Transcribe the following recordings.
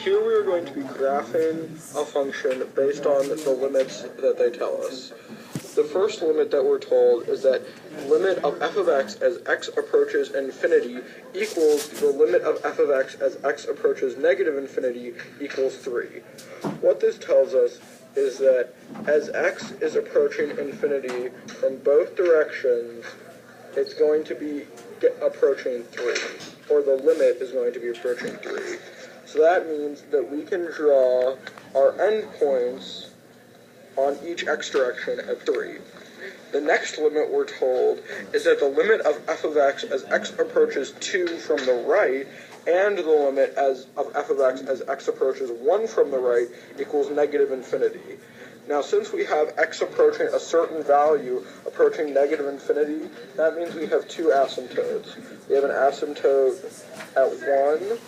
here we are going to be graphing a function based on the limits that they tell us. The first limit that we're told is that limit of f of x as x approaches infinity equals the limit of f of x as x approaches negative infinity equals 3. What this tells us is that as x is approaching infinity from both directions, it's going to be approaching 3, or the limit is going to be approaching 3. So that means that we can draw our endpoints on each x direction at 3. The next limit we're told is that the limit of f of x as x approaches 2 from the right and the limit of f of x as x approaches 1 from the right equals negative infinity. Now, since we have x approaching a certain value approaching negative infinity, that means we have two asymptotes. We have an asymptote at 1,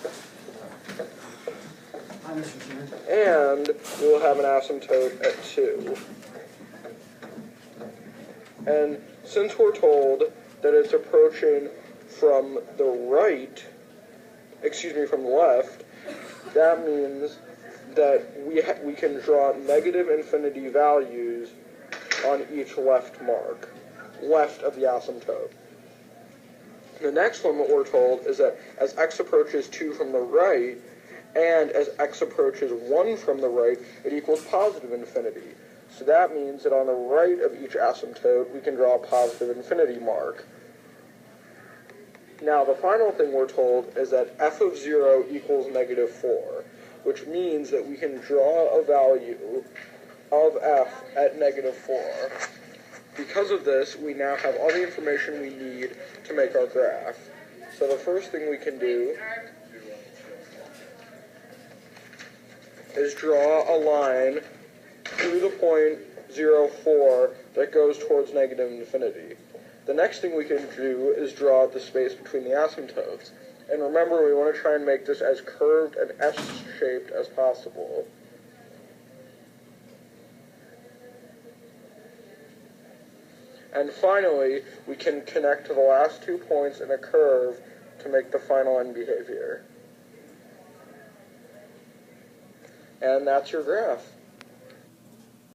and we will have an asymptote at 2. And since we're told that it's approaching from the left, that means that we can draw negative infinity values on each left of the asymptote. The next limit we're told is that as x approaches 2 from the right, and as x approaches 1 from the right, it equals positive infinity. So that means that on the right of each asymptote, we can draw a positive infinity mark. Now, the final thing we're told is that f of 0 equals negative 4, which means that we can draw a value of f at negative 4. Because of this, we now have all the information we need to make our graph. So the first thing we can do is draw a line through the point 0, 4 that goes towards negative infinity. The next thing we can do is draw the space between the asymptotes. And remember, we want to try and make this as curved and S-shaped as possible. And finally, we can connect to the last 2 points in a curve to make the final end behavior. And that's your graph.